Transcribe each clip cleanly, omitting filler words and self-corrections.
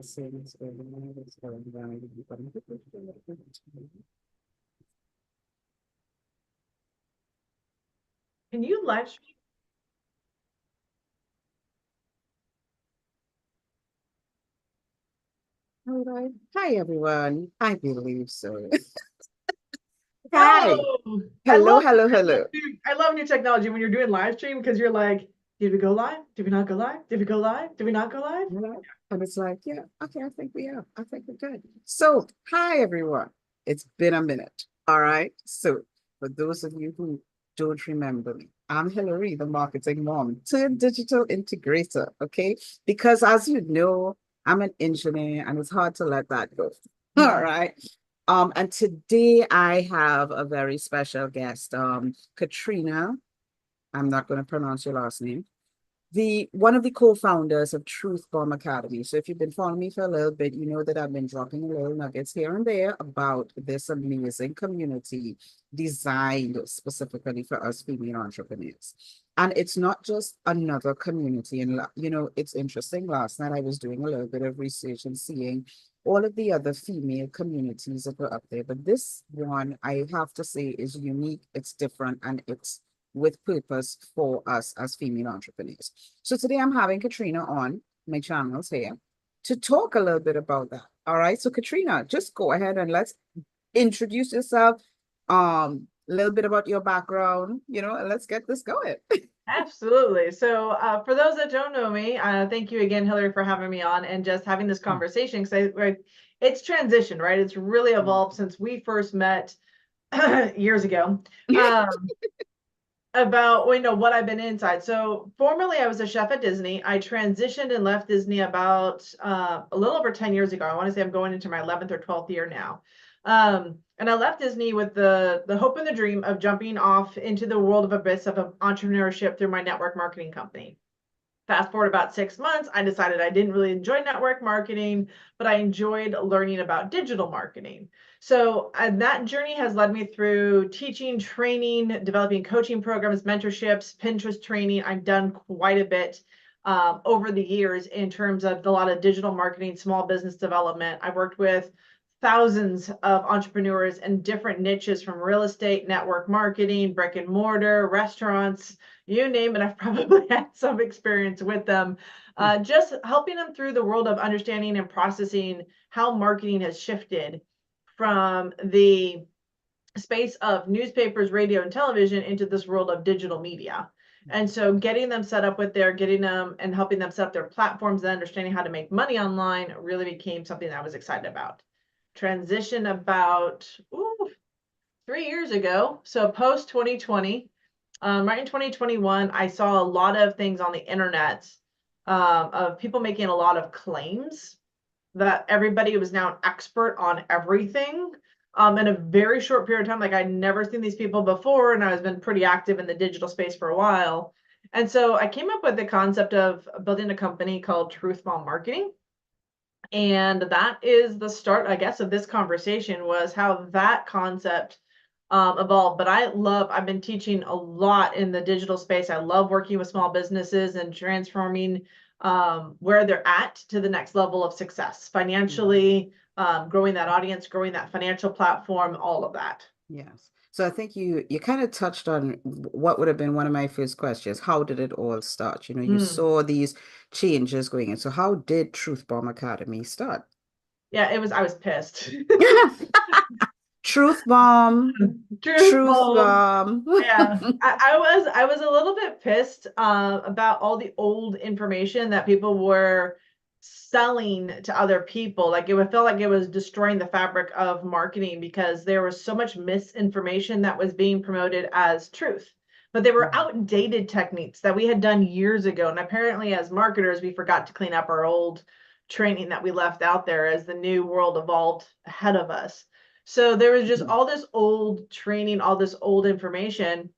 Can you live stream? All right. Hi, everyone. I believe so. Hi. Oh, I Hello, love hello, hello. I love new technology when you're doing live stream because you're like, did we go live? Did we not go live? Did we go live? Did we not go live? All right. And it's like, yeah, okay, I think we are. I think we're good. So, hi, everyone. It's been a minute. All right. So, for those of you who don't remember me, I'm Hilary, the marketing mom turned digital integrator. Okay. Because as you know, I'm an engineer and it's hard to let that go. All right. And today I have a very special guest, Katrina. I'm not going to pronounce your last name. The one of the co-founders of Truth Bomb Academy. So if you've been following me for a little bit, you know that I've been dropping a little nuggets here and there about this amazing community designed specifically for us female entrepreneurs. And it's not just another community. And it's interesting. Last night I was doing a little bit of research and seeing all of the other female communities that were up there. But this one, I have to say, is unique, it's different, and it's with purpose for us as female entrepreneurs. So today I'm having Katrina on my channels here to talk a little bit about that. All right. So Katrina, just go ahead and let's introduce yourself. A little bit about your background, and let's get this going. Absolutely. So, for those that don't know me, thank you again, Hillary, for having me on and just having this conversation because it's transitioned, right? It's really evolved since we first met years ago. About what I've been inside. So formerly I was a chef at Disney. I transitioned and left Disney about a little over 10 years ago. I want to say I'm going into my 11th or 12th year now. And I left Disney with the hope and the dream of jumping off into the world of abyss of entrepreneurship through my network marketing company. Fast forward about 6 months, I decided I didn't really enjoy network marketing, but I enjoyed learning about digital marketing. So that journey has led me through teaching, training, developing coaching programs, mentorships, Pinterest training. I've done quite a bit over the years in terms of a lot of digital marketing, small business development. I've worked with thousands of entrepreneurs in different niches from real estate, network marketing, brick and mortar, restaurants, you name it. I've probably had some experience with them, just helping them through the world of understanding and processing how marketing has shifted from the space of newspapers, radio, and television into this world of digital media. And so getting them set up getting them and helping them set up their platforms and understanding how to make money online really became something that I was excited about. Transition about 3 years ago. So post 2020, right in 2021, I saw a lot of things on the internet of people making a lot of claims that everybody was now an expert on everything in a very short period of time. Like I'd never seen these people before, and I was been pretty active in the digital space for a while. And so I came up with the concept of building a company called Truth Bomb Marketing. And that is the start, I guess, of this conversation was how that concept evolved. But I've been teaching a lot in the digital space. I love working with small businesses and transforming where they're at to the next level of success financially, growing that audience, growing that financial platform, all of that. Yes. So I think you kind of touched on what would have been one of my first questions. How did it all start? You Mm. saw these changes going in. So how did Truth Bomb Academy start? Yeah, I was pissed. Truth bomb, Truth truth bomb. bomb. Yeah, I was a little bit pissed about all the old information that people were selling to other people. Like it would feel like it was destroying the fabric of marketing because there was so much misinformation that was being promoted as truth. But they were outdated techniques that we had done years ago. And apparently, as marketers, we forgot to clean up our old training that we left out there as the new world evolved ahead of us. So there was just all this old training, all this old information.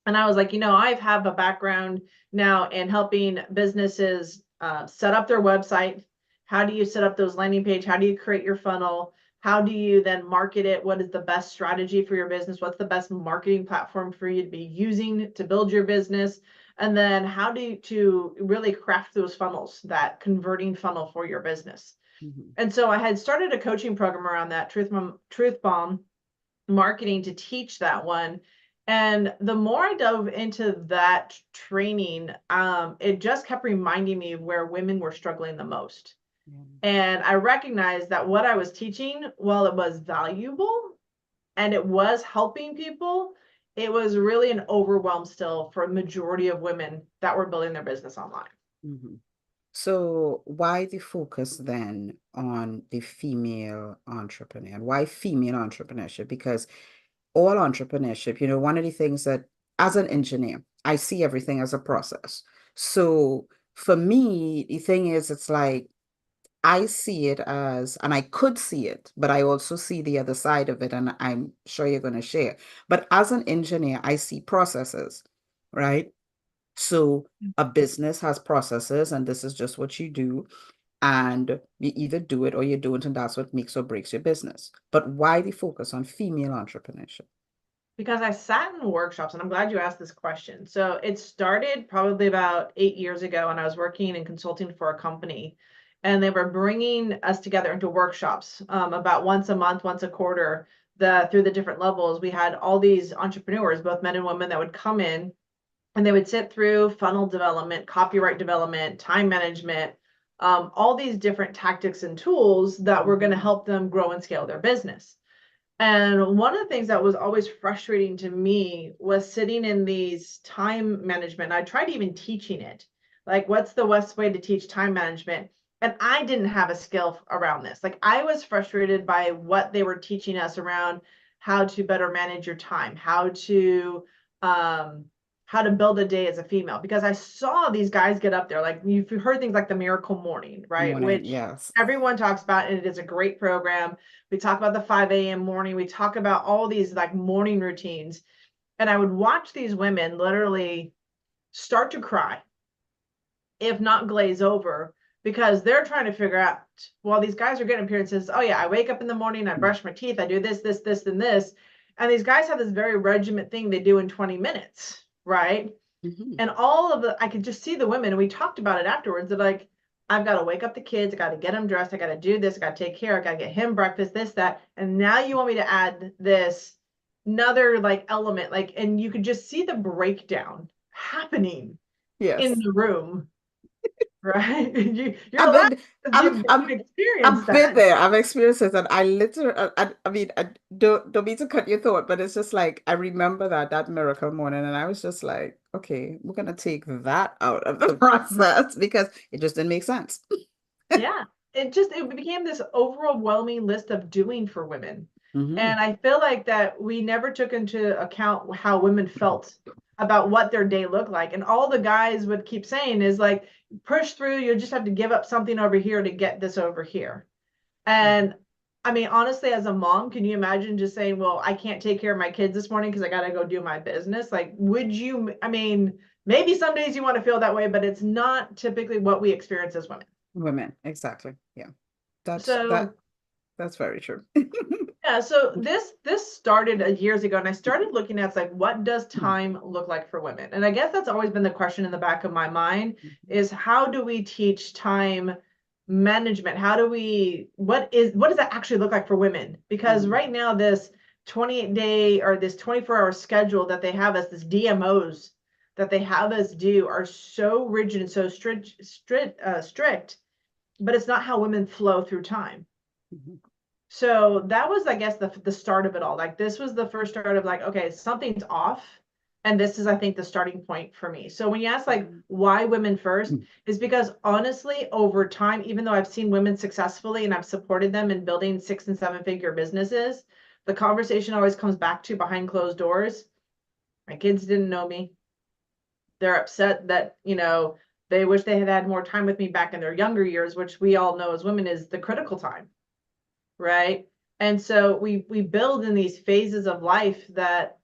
And I was like, I have a background now in helping businesses set up their website. How do you set up those landing page? How do you create your funnel? How do you then market it? What is the best strategy for your business? What's the best marketing platform for you to be using to build your business? And then how do you to really craft those funnels, that converting funnel for your business? Mhm. And so I had started a coaching program around that, Truth Bomb marketing, to teach that one. And the more I dove into that training, it just kept reminding me of where women were struggling the most. Yeah. And I recognized that what I was teaching, while it was valuable and it was helping people, it was really an overwhelm still for a majority of women that were building their business online. Mhm. So why the focus then on the female entrepreneur? And why female entrepreneurship? Because all entrepreneurship, one of the things that as an engineer, I see everything as a process. So for me, the thing is, it's like I see it as, and I could see it, but I also see the other side of it, and I'm sure you're going to share. But as an engineer, I see processes, right? So a business has processes, and this is just what you do. And you either do it or you don't, and that's what makes or breaks your business. But why the focus on female entrepreneurship? Because I sat in workshops, and I'm glad you asked this question. So it started probably about 8 years ago, and I was working and consulting for a company, and they were bringing us together into workshops about once a month, once a quarter. Through the different levels, we had all these entrepreneurs, both men and women, that would come in, and they would sit through funnel development, copyright development, time management, all these different tactics and tools that were going to help them grow and scale their business. And one of the things that was always frustrating to me was sitting in these time management. I tried even teaching it. Like, what's the best way to teach time management? And I didn't have a skill around this. Like, I was frustrated by what they were teaching us around how to better manage your time, um, how to build a day as a female. Because I saw these guys get up there, like you've heard things like the Miracle Morning, right? Morning, Which yes. everyone talks about, and it is a great program. We talk about the 5 a.m. morning. We talk about all these like morning routines. And I would watch these women literally start to cry, if not glaze over, because they're trying to figure out, well, these guys are getting appearances. Oh, yeah, I wake up in the morning, I brush my teeth, I do this, this, this, and this. And these guys have this very regiment thing they do in 20 minutes, right? Mhm. And all of I could just see the women, and we talked about it afterwards. They're like, I've got to wake up the kids, I got to get them dressed, I got to do this, I got to take care, I got to get him breakfast, this, that. And now you want me to add this another like element, like, and you could just see the breakdown happening in Yes. the room, right? You're I've laughing been, because I'm, you've I'm, experienced I've been that. there. I've experienced it, and I literally, I mean, I don't mean to cut your thought, but it's just like I remember that miracle morning, and I was just like, okay, we're gonna take that out of the process because it just didn't make sense. Yeah, it became this overwhelming list of doing for women. Hmm. And I feel like that we never took into account how women felt about what their day looked like. And all the guys would keep saying is like, push through, you just have to give up something over here to get this over here. And I mean, honestly, as a mom, can you imagine just saying, well, I can't take care of my kids this morning because I got to go do my business? Like, would you, I mean, maybe some days you want to feel that way, but it's not typically what we experience as women. Women, exactly. Yeah, that's that So that's very true. yeah, so this started years ago, and I started looking at like, what does time look like for women? And I guess that's always been the question in the back of my mind is, how do we teach time management? What does that actually look like for women? Because Mhm. right now this 28-day or this 24-hour schedule that they have us, this DMOs that they have us do, are so rigid and so strict, but it's not how women flow through time. Mhm. So that was, I guess, the start of it all. Like, this was the first start of like, okay, something's off. And this is, I think, the starting point for me. So when you ask like why women first, Mhm. is because honestly, over time, even though I've seen women successfully and I've supported them in building 6 and 7 figure businesses, the conversation always comes back to behind closed doors. My kids didn't know me. They're upset that, they wish they had had more time with me back in their younger years, which we all know as women is the critical time, right? And so we build in these phases of life that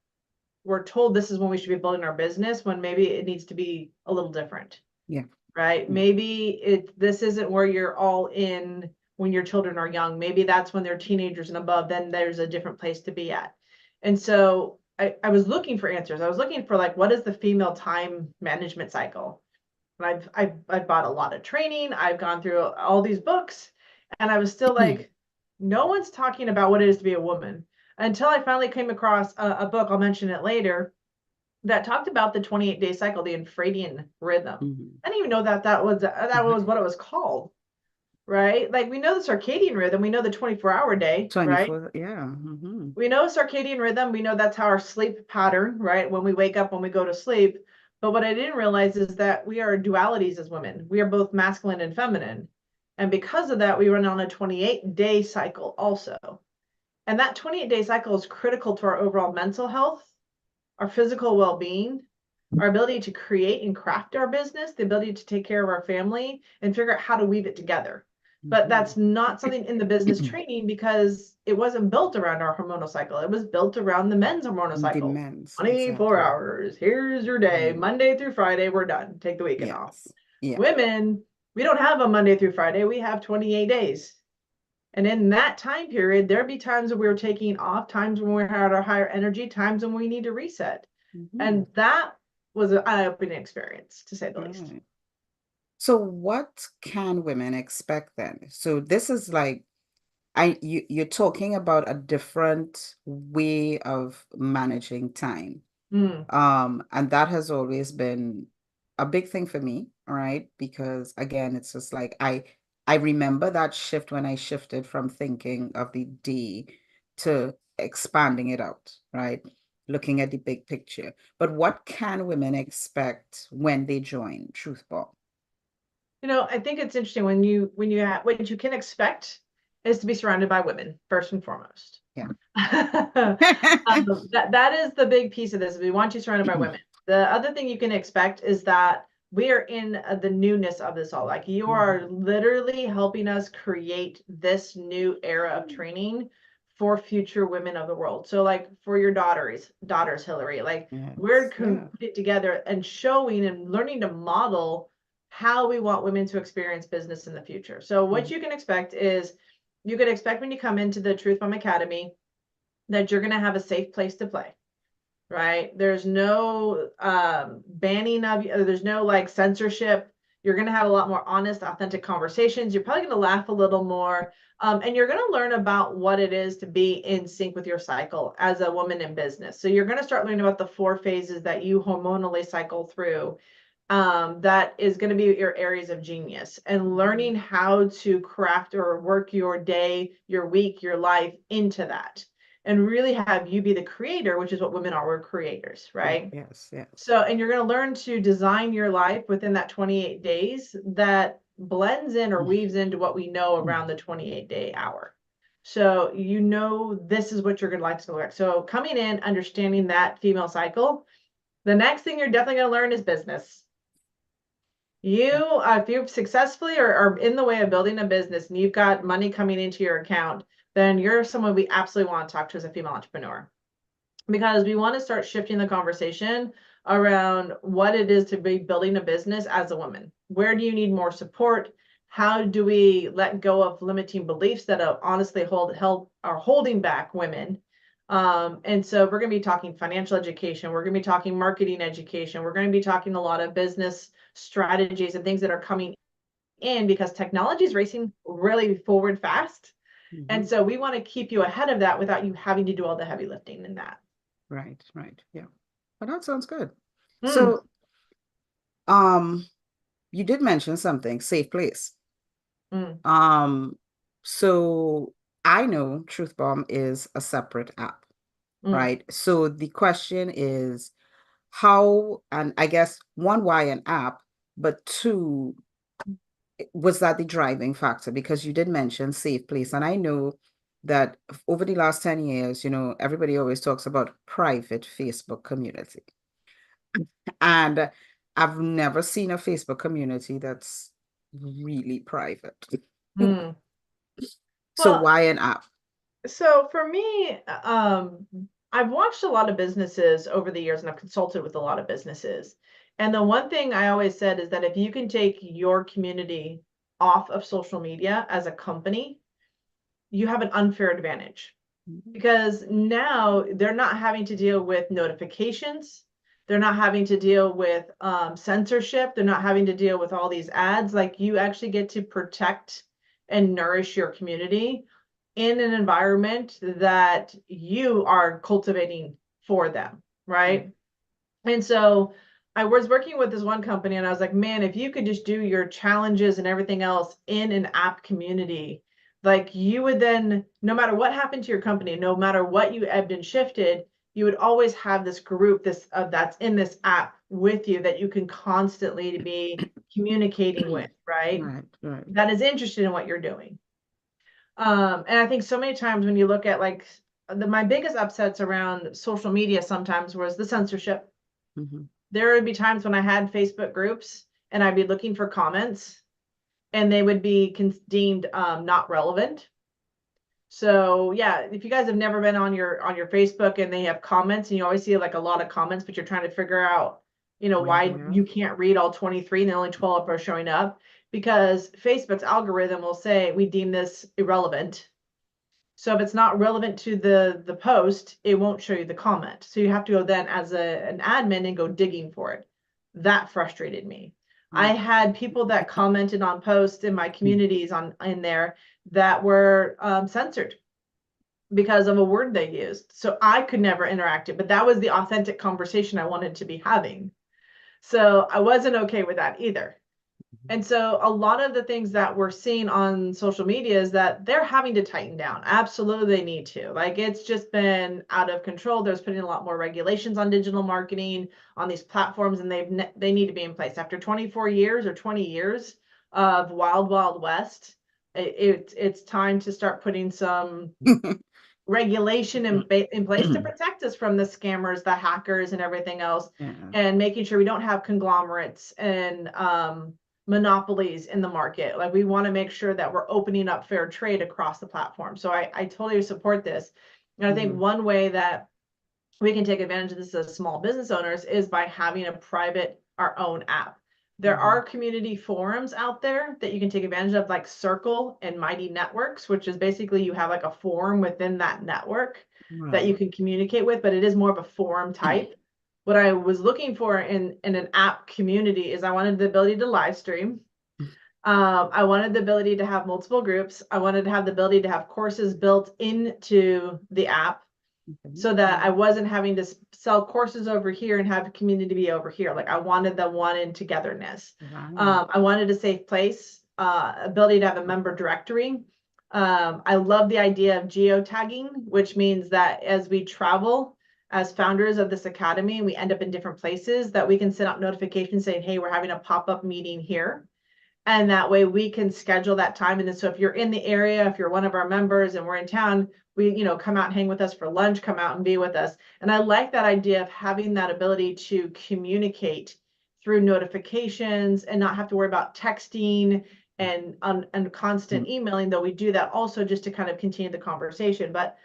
we're told this is when we should be building our business, when maybe it needs to be a little different, Yeah. right? Yeah. Maybe this isn't where you're all in when your children are young. Maybe that's when they're teenagers and above, then there's a different place to be at. And so I was looking for answers. I was looking for like, what is the female time management cycle? And I've bought a lot of training. I've gone through all these books, And I was still like, no one's talking about what it is to be a woman until I finally came across a book, I'll mention it later, that talked about the 28-day cycle, the infradian rhythm. Mhm. I didn't even know that was what it was called, right? Like we know the circadian rhythm, we know the 24-hour day, right? 24, yeah. We know circadian rhythm, we know that's how our sleep pattern, right? When we wake up, when we go to sleep. But what I didn't realize is that we are dualities as women. We are both masculine and feminine. And because of that, we run on a 28-day cycle also. And that 28-day cycle is critical to our overall mental health, our physical well-being, our ability to create and craft our business, the ability to take care of our family and figure out how to weave it together. But that's not something in the business training because it wasn't built around our hormonal cycle. It was built around the men's hormonal cycle. Demands, 24 exactly. hours. Here's your day. Mm. Monday through Friday, we're done. Take the weekend off. Yes. Yeah. Women, we don't have a Monday through Friday. We have 28 days. And in that time period, there'd be times when we were taking off, times when we had our higher energy, times when we need to reset. And that was an eye-opening experience, to say the least. Right. So what can women expect then? So this is like you're talking about a different way of managing time. Mm. And that has always been a big thing for me, right? Because again, it's just like I remember that shift when I shifted from thinking of the day to expanding it out, right? Looking at the big picture. But what can women expect when they join Truth Bomb? I think it's interesting what you can expect is to be surrounded by women first and foremost. Yeah. That is the big piece of this. We want you surrounded by women. The other thing you can expect is that we are in the newness of this all. Like you are literally helping us create this new era of training for future women of the world. So like for your daughters, Hillary, like we're putting it together and showing and learning to model how we want women to experience business in the future. So what you can expect is you can expect when you come into the Truth Bomb Academy that you're going to have a safe place to play, right? There's no banning of you. There's no like censorship. You're going to have a lot more honest, authentic conversations. You're probably going to laugh a little more. And you're going to learn about what it is to be in sync with your cycle as a woman in business. So you're going to start learning about the 4 phases that you hormonally cycle through. That is going to be your areas of genius, and learning how to craft or work your day, your week, your life into that, and really have you be the creator, which is what women are. We're creators, right? Yes, yes. So, and you're going to learn to design your life within that 28 days that blends in or weaves into what we know around the 28-day hour. So, this is what your good life is going to look like. So, coming in, understanding that female cycle, the next thing you're definitely going to learn is business. If you've successfully or are in the way of building a business and you've got money coming into your account, then you're someone we absolutely want to talk to as a female entrepreneur, because we want to start shifting the conversation around what it is to be building a business as a woman. Where do you need more support? How do we let go of limiting beliefs that honestly are holding back women? And so we're going to be talking financial education. We're going to be talking marketing education. We're going to be talking a lot of business strategies and things that are coming in because technology is racing really forward fast. And so we want to keep you ahead of that without you having to do all the heavy lifting in that. Right. Yeah. Well, that sounds good. Mm. So, you did mention something, safe place. So I know Truth Bomb is a separate app, right? So the question is how, and I guess one, why an app, but two, was that the driving factor? Because you did mention safe place, and I know that over the last 10 years, everybody always talks about private Facebook community. And I've never seen a Facebook community that's really private. So Well, why an app? so for me, I've watched a lot of businesses over the years and I've consulted with a lot of businesses. And the one thing I always said is that if you can take your community off of social media as a company, you have an unfair advantage, because now they're not having to deal with notifications. They're not having to deal with censorship. They're not having to deal with all these ads. Like you actually get to protect and nourish your community in an environment that you are cultivating for them, right? And so I was working with this one company and I was like, man, if you could just do your challenges and everything else in an app community, like you would then, no matter what happened to your company, no matter what you ebbed and shifted, you would always have this group that's in this app with you that you can constantly be communicating with, right? Right, right. That is interested in what you're doing. And I think so many times when you look at like my biggest upsets around social media sometimes was the censorship. Mhm. There would be times when I had Facebook groups and I'd be looking for comments and they would be deemed not relevant. So yeah, if you guys have never been on your Facebook and they have comments and you always see like a lot of comments, but you're trying to figure out, Where they why are. you can't read all 23 and only 12 are showing up, because Facebook's algorithm will say we deem this irrelevant. So if it's not relevant to the post, it won't show you the comment. So you have to go then as an admin and go digging for it. That frustrated me. I Mm. had people that commented on posts in my communities in there that were censored because of a word they used. So I could never interact it, but that was the authentic conversation I wanted to be having. So I wasn't okay with that either. And so a lot of the things that we're seeing on social media is that they're having to tighten down. Absolutely, they need to. Like it's just been out of control. There's putting a lot more regulations on digital marketing on these platforms, and they need to be in place. After 24 years or 20 years of wild, wild west, it's time to start putting some regulation in place to protect us from the scammers, the hackers, and everything else, Yeah. and making sure we don't have conglomerates and monopolies in the market. Like we want to make sure that we're opening up fair trade across the platform. So I totally support this. And I think Mhm. one way that we can take advantage of this as small business owners is by having a private, our own app. There Mhm. are community forums out there that you can take advantage of, like Circle and Mighty Networks, which is basically you have like a forum within that network that you Right. can communicate with, but it is more of a forum type. What I was looking for in an app community is I wanted the ability to live stream. I wanted the ability to have multiple groups. I wanted to have the ability to have courses built into the app Okay. so that I Mhm. wasn't having to sell courses over here and have community be over here. Like I wanted the one in togetherness. Right. I wanted a safe place, ability to have a member directory. I love the idea of geotagging, which means that as we travel as founders of this academy, we end up in different places that we can send out notifications saying, hey, we're having a pop-up meeting here. And that way we can schedule that time. And then so if you're in the area, if you're one of our members and we're in town, we, come out and hang with us for lunch, come out and be with us. And I like that idea of having that ability to communicate through notifications and not have to worry about texting and constant emailing, though we do that also just to kind of continue the conversation. But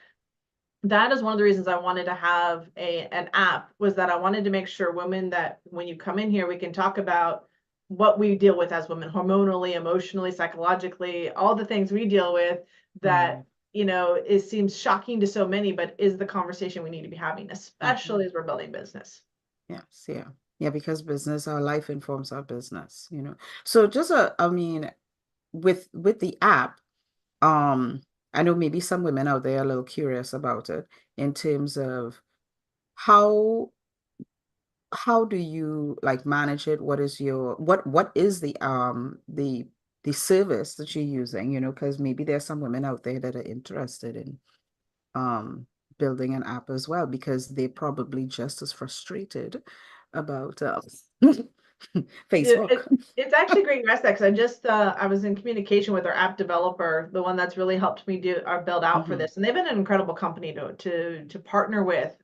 that is one of the reasons I wanted to have an app, was that I wanted to make sure women, that when you come in here, we can talk about what we deal with as women, hormonally, emotionally, psychologically, all the things we deal with that, Right. it seems shocking to so many, but is the conversation we need to be having, Mhm. especially as we're building business. Yes, yeah. Yeah, because business, our life informs our business. So just I mean, with the app, um, I know maybe some women out there are a little curious about it in terms of how how do you like manage it? What is your what is the service that you're using, because maybe there's some women out there that are interested in um building an app as well because they're probably just as frustrated about Yeah, Facebook. it's actually great you asked that, because I was in communication with our app developer, the one that's really helped me do our build out for Hmm. this, and they've been an incredible company to partner with.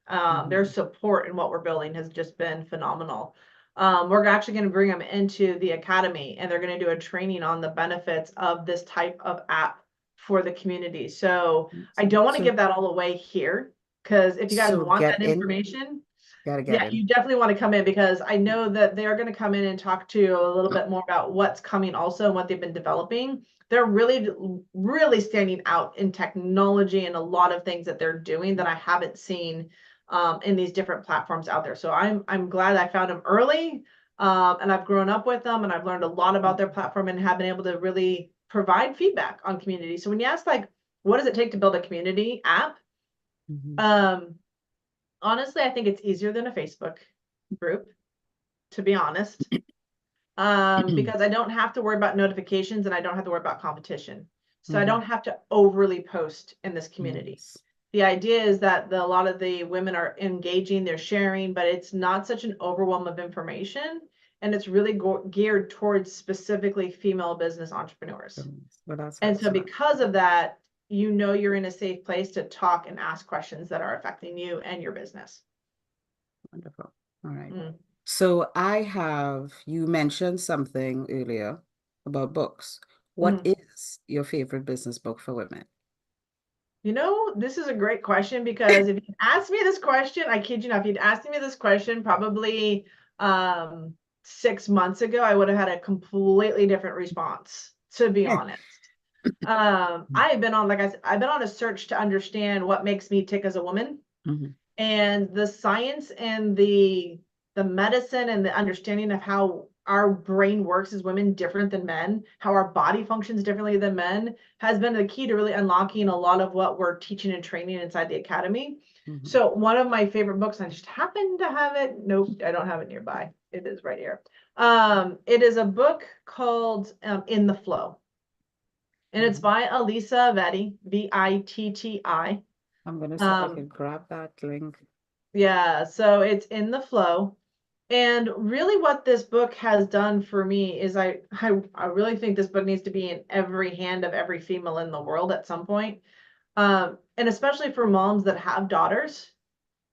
Their Hmm. support in what we're building has just been phenomenal. We're actually going to bring them into the academy, and they're going to do a training on the benefits of this type of app for the community. So I don't want to So give that all away here, because if you guys so want get that in, information, gotta yeah, get in. you definitely want to come in, because I know that they're going to come in and talk to you a little bit more about what's coming also and what they've been developing. They're really, really standing out in technology and a lot of things that they're doing that I haven't seen in these different platforms out there. So I'm glad I found them early, and I've grown up with them and I've learned a lot about their platform and have been able to really provide feedback on community. So when you ask like, what does it take to build a community app? Honestly, I think it's easier than a Facebook group, to be honest. Because I don't have to worry about notifications and I don't have to worry about competition. So I don't have to overly post in this community. Yes. The idea is that a lot of the women are engaging, they're sharing, but it's not such an overwhelm of information. And it's really geared towards specifically female business entrepreneurs. Well, that's And so excellent. because of that, you know you're in a safe place to talk and ask questions that are affecting you and your business. Wonderful. All right. So you mentioned something earlier about books. What is your favorite business book for women? You know, this is a great question because if you'd asked me this question, I kid you not, if you'd asked me this question probably 6 months ago, I would have had a completely different response, to be honest. I've been on, like I said, I've been on a search to understand what makes me tick as a woman. And the science and the medicine and the understanding of how our brain works as women different than men, how our body functions differently than men, has been the key to really unlocking a lot of what we're teaching and training inside the academy. So one of my favorite books, I just happen to have it. Nope, I don't have it nearby. It is right here. It is a book called In the Flow. And it's by Alisa Vitti, Vitti. I'm going to see if I can grab that link. Yeah, so it's In the Flow. And really what this book has done for me is I really think this book needs to be in every hand of every female in the world at some point. And especially for moms that have daughters,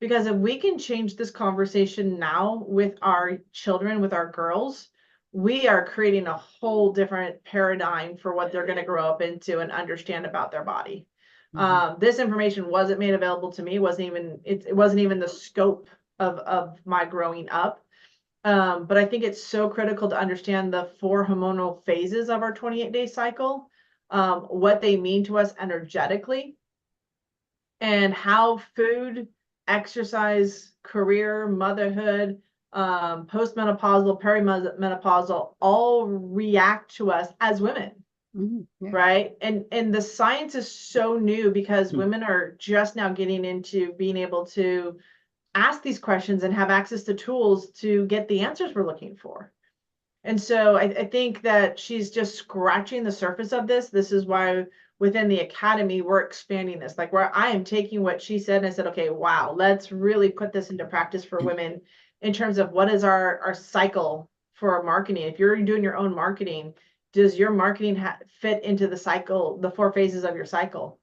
because if we can change this conversation now with our children, with our girls, we are creating a whole different paradigm for what they're going to grow up into and understand about their body. This information wasn't made available to me. It wasn't even the scope of my growing up. But I think it's so critical to understand the 4 hormonal phases of our 28-day cycle, what they mean to us energetically, and how food, exercise, career, motherhood, postmenopausal, perimenopausal all react to us as women. Right. And the science is so new because women are just now getting into being able to ask these questions and have access to tools to get the answers we're looking for. And so I think that she's just scratching the surface of this. This is why within the academy, we're expanding this, like where I am taking what she said and I said, okay, wow, let's really put this into practice for women in terms of what is our cycle for our marketing. If you're doing your own marketing, does your marketing fit into the cycle, the 4 phases of your cycle?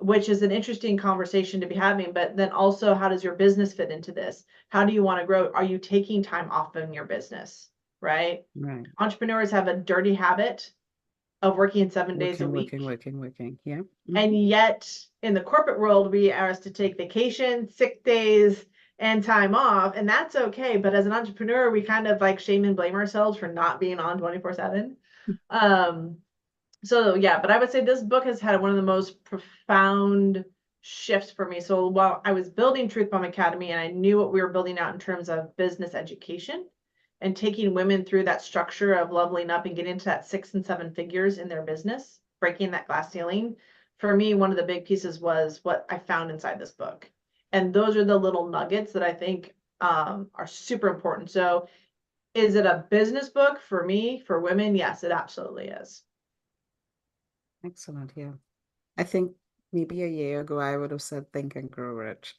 Which is an interesting conversation to be having, but then also how does your business fit into this? How do you want to grow? Are you taking time off in your business? Right. Entrepreneurs have a dirty habit of working 7 days a week. Working. Yeah. And yet in the corporate world, we are asked to take vacation, sick days, and time off. And that's okay. But as an entrepreneur, we kind of like shame and blame ourselves for not being on 24/7. So yeah, but I would say this book has had one of the most profound shifts for me. So while I was building Truth Bomb Academy and I knew what we were building out in terms of business education and taking women through that structure of leveling up and getting into that 6 and 7 figures in their business, breaking that glass ceiling, for me, one of the big pieces was what I found inside this book. And those are the little nuggets that I think are super important. So is it a business book for me, for women? Yes, it absolutely is. Excellent. Yeah. I think maybe a year ago, I would have said Think and Grow Rich.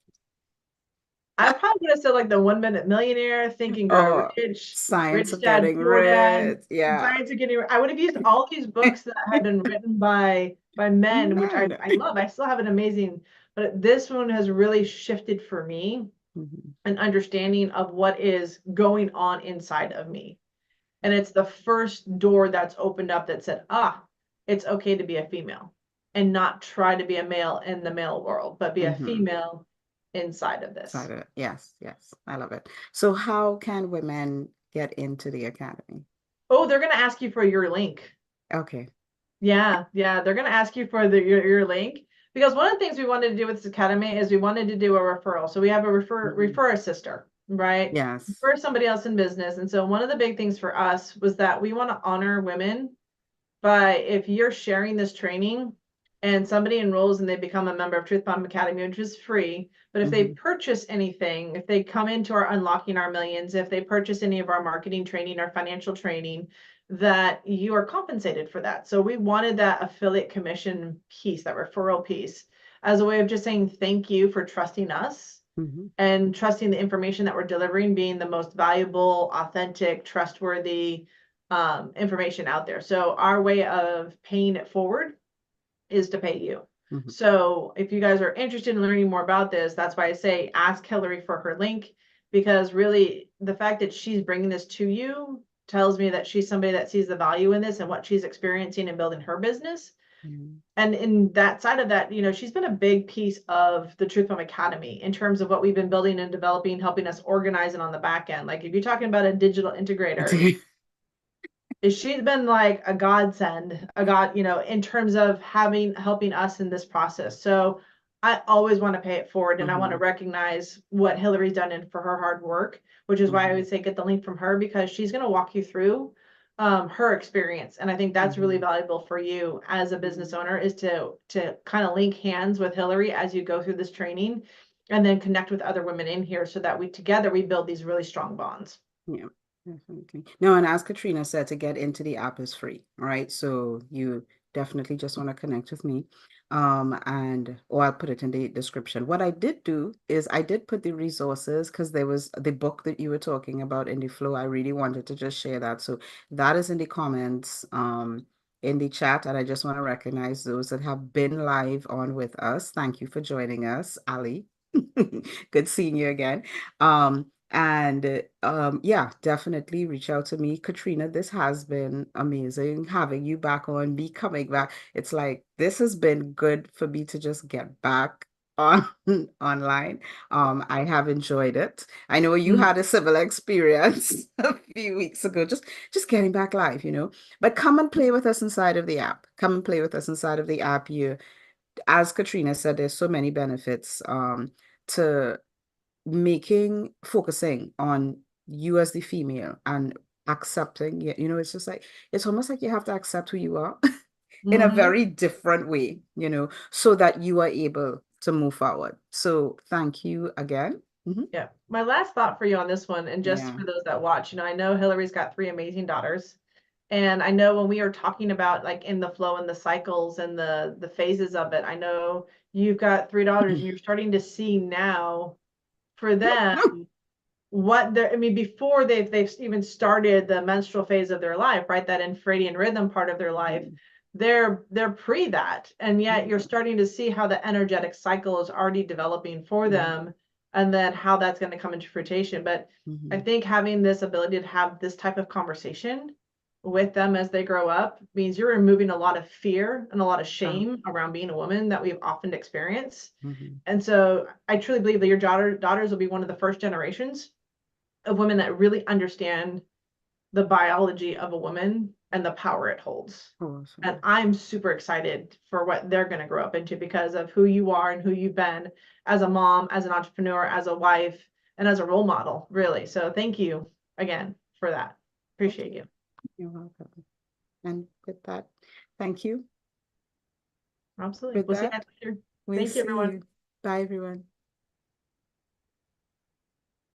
I probably would have said like the 1 Minute Millionaire, Think and Grow Rich, Science of Dad, Getting Poor Dad, Rich. Yeah. Science of Getting Rich. I would have used all these books that have been written by men, which I love. I still have an amazing, but this one has really shifted for me an understanding of what is going on inside of me. And it's the first door that's opened up that said, it's okay to be a female and not try to be a male in the male world, but be a female inside of this. Yes. I love it. So how can women get into the academy? Oh, they're going to ask you for your link. Okay. Yeah. They're going to ask you for your link, because one of the things we wanted to do with this academy is we wanted to do a referral. So we have a refer a sister, right? Yes. Refer somebody else in business. And so one of the big things for us was that we want to honor women by if you're sharing this training and somebody enrolls and they become a member of Truth Bomb Academy, which is free. But if they purchase anything, if they come into our Unlocking Our Millions, if they purchase any of our marketing training, our financial training, that you are compensated for that. So we wanted that affiliate commission piece, that referral piece, as a way of just saying thank you for trusting us and trusting the information that we're delivering being the most valuable, authentic, trustworthy information out there. So our way of paying it forward is to pay you. So if you guys are interested in learning more about this, that's why I say ask Hilary for her link, because really the fact that she's bringing this to you tells me that she's somebody that sees the value in this and what she's experiencing and building her business. And in that side of that, you know, she's been a big piece of the Truth Bomb Academy in terms of what we've been building and developing, helping us organize it on the back end. Like if you're talking about a digital integrator, she's been like a godsend, you know, in terms of helping us in this process. So I always want to pay it forward, and I want to recognize what Hilary's done in for her hard work, which is why I would say get the link from her, because she's going to walk you through her experience. And I think that's really valuable for you as a business owner, is to kind of link hands with Hilary as you go through this training, and then connect with other women in here so that we together we build these really strong bonds. Yeah, definitely. No, and as Katrina said, to get into the app is free. All right. So you definitely just want to connect with me. Or I'll put it in the description. What I did do is I did put the resources, because there was the book that you were talking about in the flow. I really wanted to just share that. So that is in the comments, in the chat. And I just want to recognize those that have been live on with us. Thank you for joining us, Ali. Good seeing you again. Yeah, definitely reach out to me, Katrina. This has been amazing having you back on, me coming back. It's like this has been good for me to just get back on online. I have enjoyed it. I know you had a similar experience a few weeks ago, just getting back live, you know. But come and play with us inside of the app. Come and play with us inside of the app. You, as Katrina said, there's so many benefits to focusing on you as the female and accepting, you know, it's just like, it's almost like you have to accept who you are in a very different way, you know, so that you are able to move forward. So thank you again. Yeah. My last thought for you on this one, and just Yeah. for those that watch, you know, I know Hilary's got 3 amazing daughters. And I know when we are talking about like in the flow and the cycles and the phases of it, I know you've got 3 daughters and you're starting to see now for them what they're, I mean, before they've even started the menstrual phase of their life, right? That infradian rhythm part of their life, they're pre that. And yet you're starting to see how the energetic cycle is already developing for them, and then how that's going to come into fruition. But I think having this ability to have this type of conversation with them as they grow up means you're removing a lot of fear and a lot of shame around being a woman that we've often experienced. And so I truly believe that your daughters will be one of the first generations of women that really understand the biology of a woman and the power it holds. Awesome. And I'm super excited for what they're going to grow up into because of who you are and who you've been as a mom, as an entrepreneur, as a wife, and as a role model, really. So thank you again for that. Appreciate you. You're welcome. And with that, thank you. Absolutely. With We'll see you that, guys later. we'll Thank you, see everyone. you. Bye, everyone.